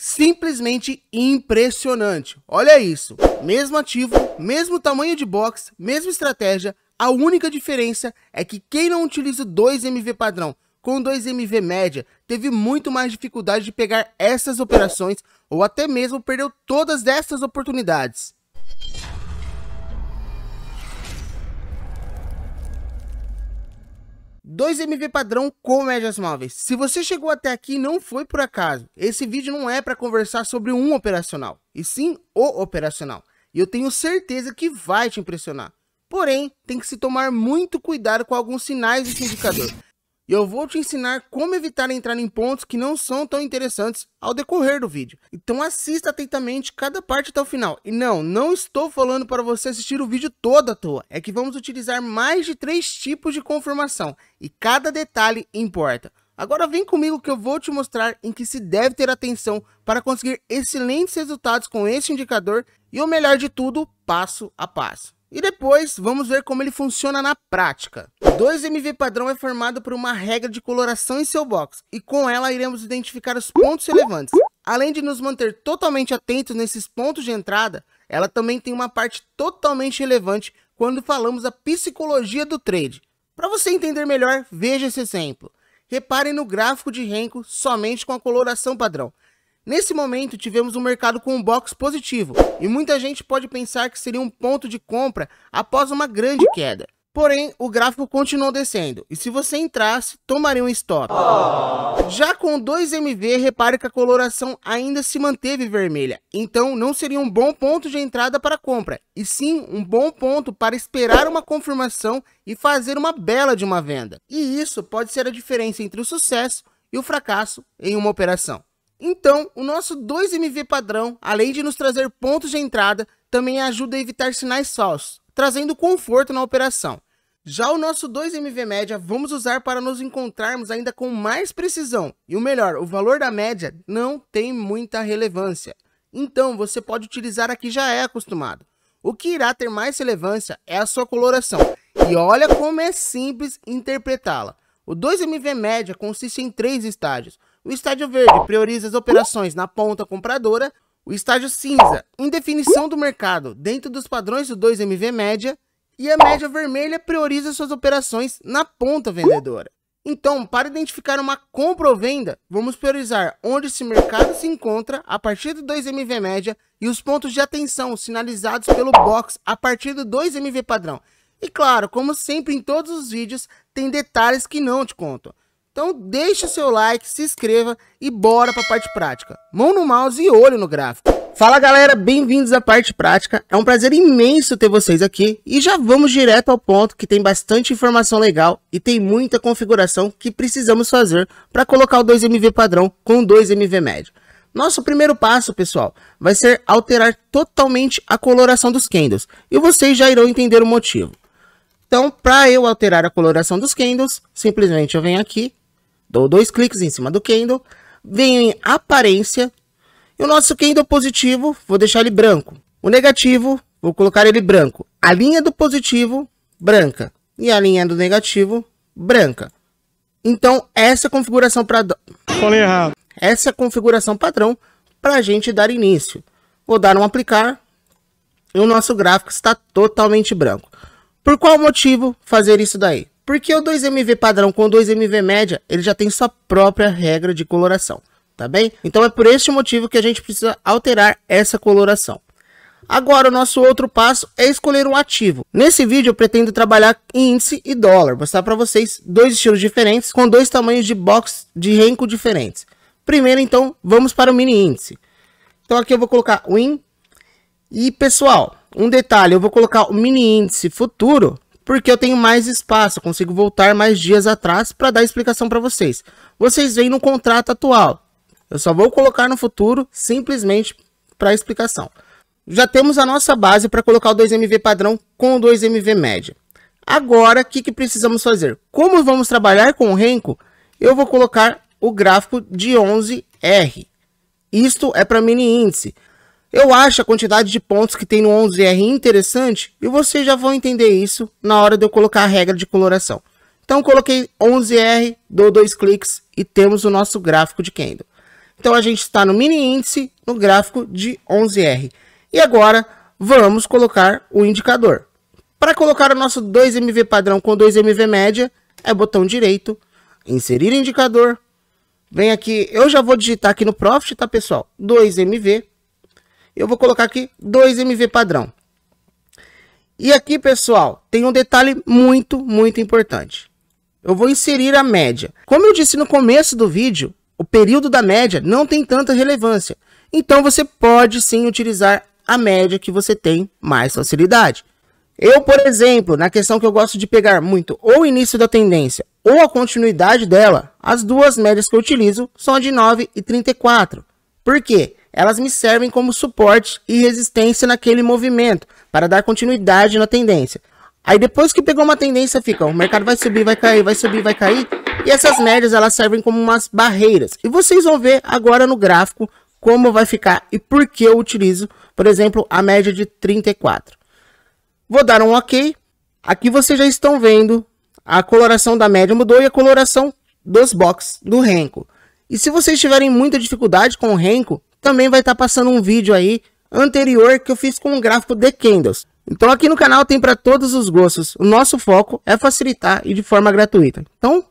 Simplesmente impressionante. Olha isso. Mesmo ativo, mesmo tamanho de box, mesma estratégia. A única diferença é que quem não utiliza o 2MV padrão com 2MV média teve muito mais dificuldade de pegar essas operações ou até mesmo perdeu todas essas oportunidades. « 2MV padrão com médias móveis. Se você chegou até aqui, não foi por acaso. Esse vídeo não é para conversar sobre um operacional, e sim o operacional. E eu tenho certeza que vai te impressionar. Porém, tem que se tomar muito cuidado com alguns sinais desse indicador. E eu vou te ensinar como evitar entrar em pontos que não são tão interessantes ao decorrer do vídeo. Então assista atentamente cada parte até o final. E não estou falando para você assistir o vídeo todo à toa. É que vamos utilizar mais de 3 tipos de confirmação. E cada detalhe importa. Agora vem comigo que eu vou te mostrar em que se deve ter atenção para conseguir excelentes resultados com esse indicador. E o melhor de tudo, passo a passo. E depois, vamos ver como ele funciona na prática. O 2MV padrão é formado por uma regra de coloração em seu box, e com ela iremos identificar os pontos relevantes. Além de nos manter totalmente atentos nesses pontos de entrada, ela também tem uma parte totalmente relevante quando falamos da psicologia do trade. Para você entender melhor, veja esse exemplo. Reparem no gráfico de Renko somente com a coloração padrão. Nesse momento, tivemos um mercado com um box positivo, e muita gente pode pensar que seria um ponto de compra após uma grande queda. Porém, o gráfico continuou descendo, e se você entrasse, tomaria um stop. Já com o 2MV, repare que a coloração ainda se manteve vermelha, então não seria um bom ponto de entrada para compra, e sim um bom ponto para esperar uma confirmação e fazer uma bela de uma venda. E isso pode ser a diferença entre o sucesso e o fracasso em uma operação. Então, o nosso 2MV padrão, além de nos trazer pontos de entrada, também ajuda a evitar sinais falsos, trazendo conforto na operação. Já o nosso 2MV média vamos usar para nos encontrarmos ainda com mais precisão. E o melhor, o valor da média não tem muita relevância. Então, você pode utilizar a que já é acostumado. O que irá ter mais relevância é a sua coloração. E olha como é simples interpretá-la. O 2MV média consiste em 3 estágios. O estágio verde prioriza as operações na ponta compradora, o estágio cinza, indefinição do mercado dentro dos padrões do 2MV média, e a média vermelha prioriza suas operações na ponta vendedora. Então, para identificar uma compra ou venda, vamos priorizar onde esse mercado se encontra a partir do 2MV média e os pontos de atenção sinalizados pelo box a partir do 2MV padrão. E claro, como sempre em todos os vídeos, tem detalhes que não te conto. Então deixa o seu like, se inscreva e bora para a parte prática. Mão no mouse e olho no gráfico. Fala galera, bem-vindos à parte prática. É um prazer imenso ter vocês aqui e já vamos direto ao ponto que tem bastante informação legal e tem muita configuração que precisamos fazer para colocar o 2MV padrão com o 2MV médio. Nosso primeiro passo, pessoal, vai ser alterar totalmente a coloração dos candles e vocês já irão entender o motivo. Então, para eu alterar a coloração dos candles, simplesmente eu venho aqui, dou 2 cliques em cima do candle, venho em aparência, e o nosso candle positivo, vou deixar ele branco. O negativo, vou colocar ele branco. A linha do positivo, branca. E a linha do negativo, branca. Então, essa é a configuração Falei errado. Essa é a configuração padrão para a gente dar início. Vou dar um aplicar, e o nosso gráfico está totalmente branco. Por qual motivo fazer isso daí? Porque o 2MV padrão com o 2MV média, ele já tem sua própria regra de coloração, tá bem? Então é por este motivo que a gente precisa alterar essa coloração. Agora o nosso outro passo é escolher um ativo. Nesse vídeo eu pretendo trabalhar em índice e dólar, mostrar para vocês 2 estilos diferentes com 2 tamanhos de box de Renko diferentes. Primeiro então, vamos para o mini índice. Então aqui eu vou colocar o IN e pessoal, um detalhe, eu vou colocar o mini índice futuro porque eu tenho mais espaço, eu consigo voltar mais dias atrás para dar explicação para vocês. Vocês veem no contrato atual. Eu só vou colocar no futuro simplesmente para explicação. Já temos a nossa base para colocar o 2MV padrão com o 2MV média. Agora, o que precisamos fazer? Como vamos trabalhar com o Renko, eu vou colocar o gráfico de 11R. Isto é para mini índice. Eu acho a quantidade de pontos que tem no 11R interessante e vocês já vão entender isso na hora de eu colocar a regra de coloração. Então coloquei 11R, dou 2 cliques e temos o nosso gráfico de candle. Então a gente está no mini índice no gráfico de 11R. E agora vamos colocar o indicador. Para colocar o nosso 2MV padrão com 2MV média, é botão direito, inserir indicador. Vem aqui, eu já vou digitar aqui no Profit, tá pessoal? 2MV. Eu vou colocar aqui 2MV padrão. E aqui, pessoal, tem um detalhe muito importante. Eu vou inserir a média. Como eu disse no começo do vídeo, o período da média não tem tanta relevância. Então, você pode sim utilizar a média que você tem mais facilidade. Eu, por exemplo, na questão que eu gosto de pegar muito ou o início da tendência ou a continuidade dela, as duas médias que eu utilizo são a de 9 e 34. Por quê? Elas me servem como suporte e resistência naquele movimento, para dar continuidade na tendência. Aí depois que pegou uma tendência, fica, o mercado vai subir, vai cair, vai subir, vai cair. E essas médias, elas servem como umas barreiras. E vocês vão ver agora no gráfico como vai ficar e por que eu utilizo, por exemplo, a média de 34. Vou dar um OK. Aqui vocês já estão vendo a coloração da média mudou e a coloração dos box do Renko. E se vocês tiverem muita dificuldade com o Renko, também vai estar passando um vídeo aí anterior que eu fiz com um gráfico de candles. Então aqui no canal tem para todos os gostos. O nosso foco é facilitar e de forma gratuita. Então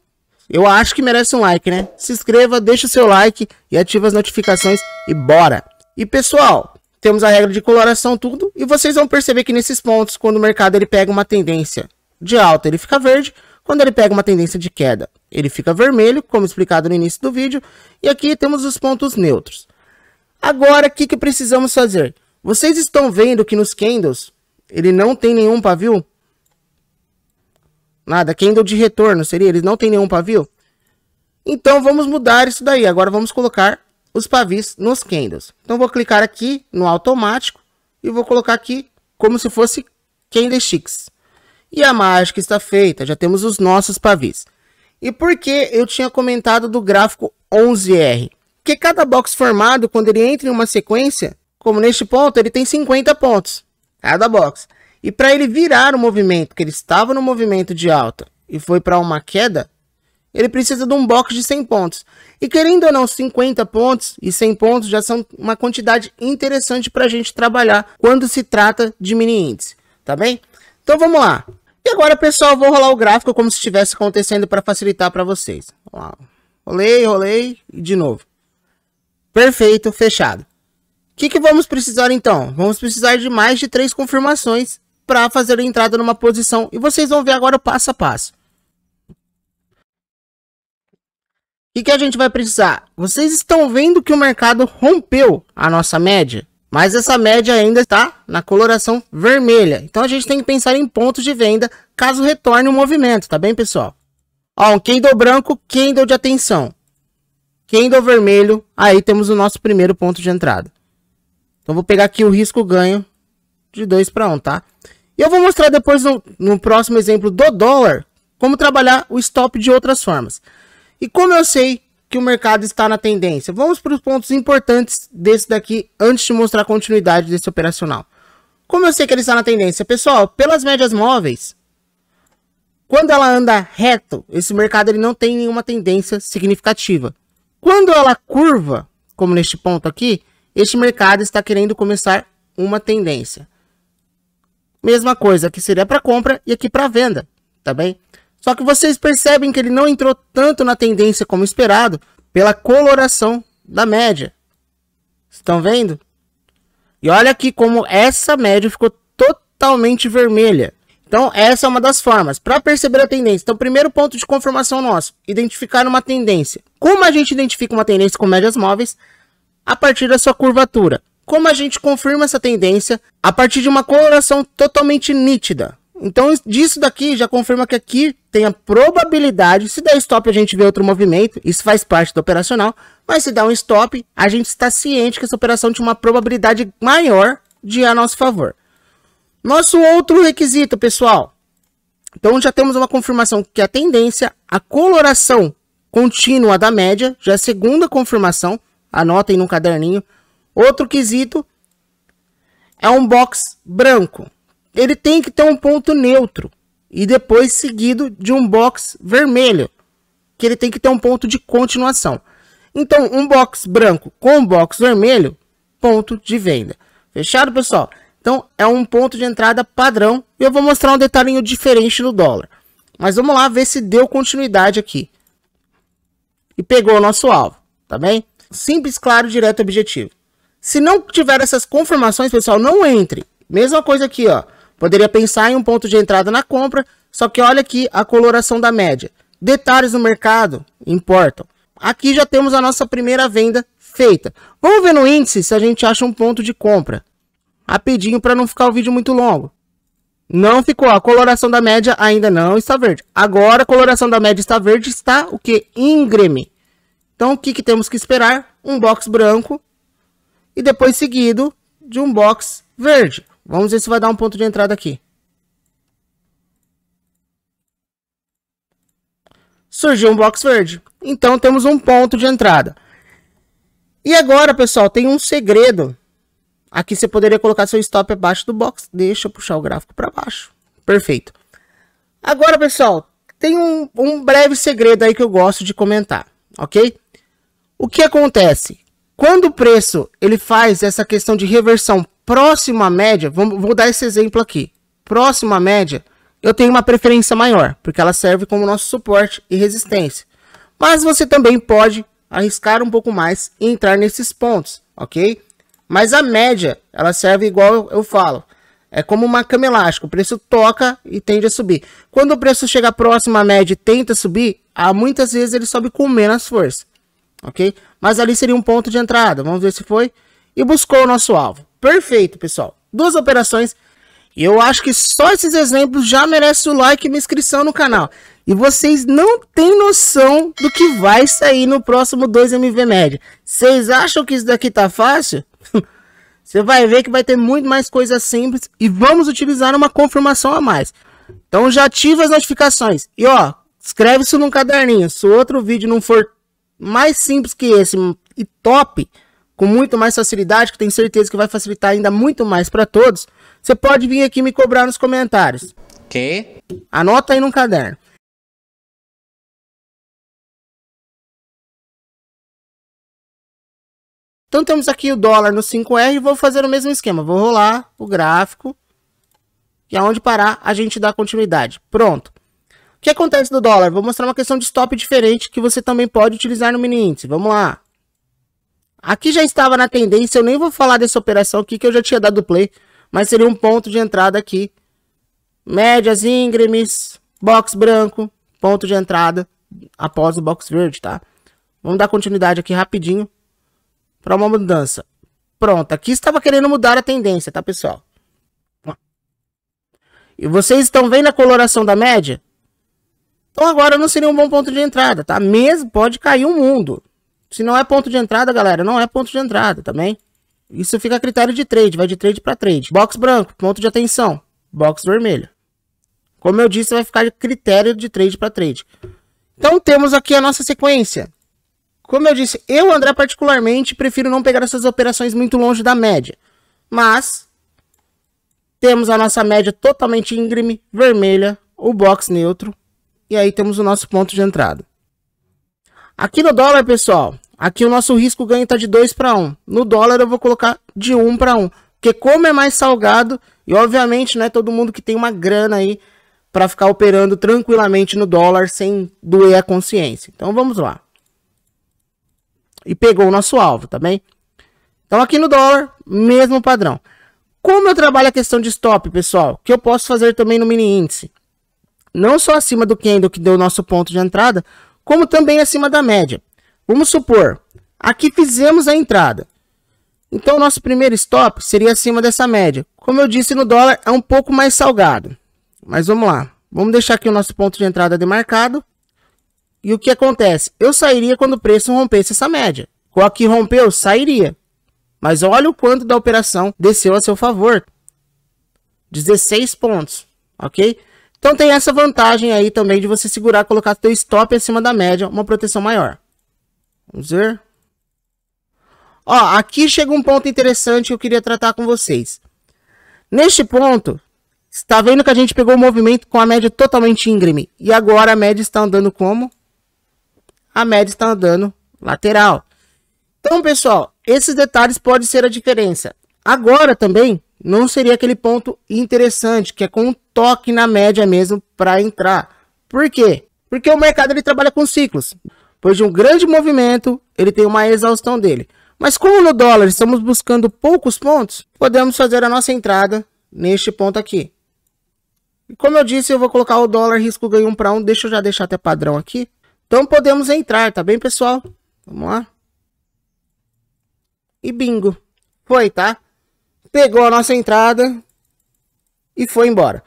eu acho que merece um like, né? Se inscreva, deixa o seu like e ativa as notificações e bora! E pessoal, temos a regra de coloração tudo e vocês vão perceber que nesses pontos, quando o mercado ele pega uma tendência de alta, ele fica verde. Quando ele pega uma tendência de queda, ele fica vermelho, como explicado no início do vídeo. E aqui temos os pontos neutros. Agora, o que precisamos fazer? Vocês estão vendo que nos candles, ele não tem nenhum pavio? Nada, candle de retorno seria, ele não tem nenhum pavio? Então, vamos mudar isso daí. Agora, vamos colocar os pavis nos candles. Então, vou clicar aqui no automático e vou colocar aqui como se fosse candlesticks. E a mágica está feita, já temos os nossos pavis. E por que eu tinha comentado do gráfico 11R? Porque cada box formado, quando ele entra em uma sequência, como neste ponto, ele tem 50 pontos, cada box. E para ele virar o movimento, que ele estava no movimento de alta e foi para uma queda, ele precisa de um box de 100 pontos. E querendo ou não, 50 pontos e 100 pontos já são uma quantidade interessante para a gente trabalhar quando se trata de mini índice, tá bem? Então vamos lá. E agora, pessoal, vou rolar o gráfico como se estivesse acontecendo para facilitar para vocês. Rolei e de novo. Perfeito, fechado. O que vamos precisar então? Vamos precisar de mais de 3 confirmações para fazer a entrada numa posição. E vocês vão ver agora o passo a passo. O que a gente vai precisar? Vocês estão vendo que o mercado rompeu a nossa média? Mas essa média ainda está na coloração vermelha. Então a gente tem que pensar em pontos de venda caso retorne o movimento, tá bem, pessoal? Ó, um candle branco, candle de atenção. Candle vermelho, aí temos o nosso primeiro ponto de entrada. Então vou pegar aqui o risco ganho de 2 para 1, tá? E eu vou mostrar depois no próximo exemplo do dólar como trabalhar o stop de outras formas. E como eu sei que o mercado está na tendência, vamos para os pontos importantes desse daqui antes de mostrar a continuidade desse operacional. Como eu sei que ele está na tendência? Pessoal, pelas médias móveis, quando ela anda reto, esse mercado ele não tem nenhuma tendência significativa. Quando ela curva, como neste ponto aqui, este mercado está querendo começar uma tendência. Mesma coisa, aqui seria para compra e aqui para venda, tá bem? Só que vocês percebem que ele não entrou tanto na tendência como esperado pela coloração da média. Estão vendo? E olha aqui como essa média ficou totalmente vermelha. Então essa é uma das formas para perceber a tendência. Então primeiro ponto de confirmação nosso, identificar uma tendência. Como a gente identifica uma tendência com médias móveis? A partir da sua curvatura. Como a gente confirma essa tendência? A partir de uma coloração totalmente nítida. Então, disso daqui já confirma que aqui tem a probabilidade, se der stop a gente vê outro movimento, isso faz parte do operacional, mas se dá um stop, a gente está ciente que essa operação tinha uma probabilidade maior de ir a nosso favor. Nosso outro requisito, pessoal. Então, já temos uma confirmação que a tendência, a coloração contínua da média, já é a segunda confirmação, anotem no caderninho. Outro quesito é um box branco. Ele tem que ter um ponto neutro e depois seguido de um box vermelho, que ele tem que ter um ponto de continuação. Então, um box branco com um box vermelho, ponto de venda. Fechado, pessoal? Então, é um ponto de entrada padrão. E eu vou mostrar um detalhinho diferente no dólar. Mas vamos lá ver se deu continuidade aqui. E pegou o nosso alvo, tá bem? Simples, claro, direto e objetivo. Se não tiver essas confirmações, pessoal, não entre. Mesma coisa aqui, ó. Poderia pensar em um ponto de entrada na compra, só que olha aqui a coloração da média. Detalhes no mercado importam. Aqui já temos a nossa primeira venda feita. Vamos ver no índice se a gente acha um ponto de compra. Rapidinho para não ficar o vídeo muito longo. Não ficou. A coloração da média ainda não está verde. Agora a coloração da média está verde, está o que? Íngreme. Então o que temos que esperar? Um box branco e depois seguido de um box verde. Vamos ver se vai dar um ponto de entrada aqui. Surgiu um box verde. Então temos um ponto de entrada. E agora, pessoal, tem um segredo. Aqui você poderia colocar seu stop abaixo do box. Deixa eu puxar o gráfico para baixo. Perfeito. Agora, pessoal, tem um breve segredo aí que eu gosto de comentar, ok? O que acontece? Quando o preço ele faz essa questão de reversão próximo à média, vou dar esse exemplo aqui. Próximo à média, eu tenho uma preferência maior, porque ela serve como nosso suporte e resistência. Mas você também pode arriscar um pouco mais e entrar nesses pontos, ok? Mas a média, ela serve igual eu falo. É como uma cama elástica, o preço toca e tende a subir. Quando o preço chega próximo à média e tenta subir, muitas vezes ele sobe com menos força, ok? Mas ali seria um ponto de entrada, vamos ver se foi. E buscou o nosso alvo. Perfeito, pessoal. Duas operações. E eu acho que só esses exemplos já merecem o like e uma inscrição no canal. E vocês não têm noção do que vai sair no próximo 2MV média. Vocês acham que isso daqui tá fácil? Você vai ver que vai ter muito mais coisas simples e vamos utilizar uma confirmação a mais. Então já ativa as notificações. E ó, escreve isso num caderninho. Se o outro vídeo não for mais simples que esse e top, com muito mais facilidade, que tenho certeza que vai facilitar ainda muito mais para todos, você pode vir aqui me cobrar nos comentários. Que? Anota aí num caderno. Então temos aqui o dólar no 5R e vou fazer o mesmo esquema. Vou rolar o gráfico e aonde parar a gente dá continuidade. Pronto. O que acontece no dólar? Vou mostrar uma questão de stop diferente que você também pode utilizar no mini índice. Vamos lá. Aqui já estava na tendência, eu nem vou falar dessa operação aqui que eu já tinha dado play, mas seria um ponto de entrada aqui. Médias íngremes, box branco, ponto de entrada após o box verde, tá? Vamos dar continuidade aqui rapidinho para uma mudança. Pronto, aqui estava querendo mudar a tendência, tá, pessoal? E vocês estão vendo a coloração da média? Então agora não seria um bom ponto de entrada, tá? Mesmo pode cair um mundo. Se não é ponto de entrada, galera, não é ponto de entrada, também. Isso fica a critério de trade, vai de trade para trade. Box branco, ponto de atenção. Box vermelho. Como eu disse, vai ficar de critério de trade para trade. Então temos aqui a nossa sequência. Como eu disse, eu, André, particularmente, prefiro não pegar essas operações muito longe da média. Mas temos a nossa média totalmente íngreme, vermelha, o box neutro. E aí temos o nosso ponto de entrada. Aqui no dólar, pessoal, aqui o nosso risco ganho está de 2 para 1. No dólar eu vou colocar de 1 para 1. Porque como é mais salgado, e obviamente não é todo mundo que tem uma grana aí para ficar operando tranquilamente no dólar sem doer a consciência. Então vamos lá. E pegou o nosso alvo, tá bem? Então aqui no dólar, mesmo padrão. Como eu trabalho a questão de stop, pessoal, que eu posso fazer também no mini índice. Não só acima do candle que deu o nosso ponto de entrada, como também acima da média. Vamos supor, aqui fizemos a entrada. Então o nosso primeiro stop seria acima dessa média. Como eu disse, no dólar é um pouco mais salgado. Mas vamos lá. Vamos deixar aqui o nosso ponto de entrada demarcado. E o que acontece? Eu sairia quando o preço rompesse essa média. Qual aqui rompeu, sairia. Mas olha o quanto da operação desceu a seu favor. 16 pontos, ok? Então tem essa vantagem aí também de você segurar, colocar seu stop acima da média, uma proteção maior. Vamos ver. Ó, aqui chega um ponto interessante que eu queria tratar com vocês. Neste ponto, está vendo que a gente pegou o movimento com a média totalmente íngreme. E agora a média está andando como? A média está andando lateral. Então, pessoal, esses detalhes podem ser a diferença. Agora também não seria aquele ponto interessante, que é com um toque na média mesmo para entrar. Por quê? Porque o mercado ele trabalha com ciclos. Depois de um grande movimento, ele tem uma exaustão dele. Mas como no dólar estamos buscando poucos pontos, podemos fazer a nossa entrada neste ponto aqui. E como eu disse, eu vou colocar o dólar risco ganho 1 para 1. Deixa eu já deixar até padrão aqui. Então podemos entrar, tá bem, pessoal? Vamos lá. E bingo. Foi, tá? Pegou a nossa entrada e foi embora.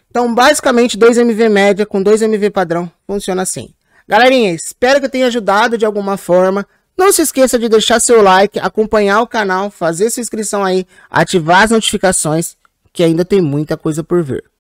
Então, basicamente, 2MV média com 2MV padrão funciona assim. Galerinha, espero que eu tenha ajudado de alguma forma. Não se esqueça de deixar seu like, acompanhar o canal, fazer sua inscrição aí, ativar as notificações, que ainda tem muita coisa por vir.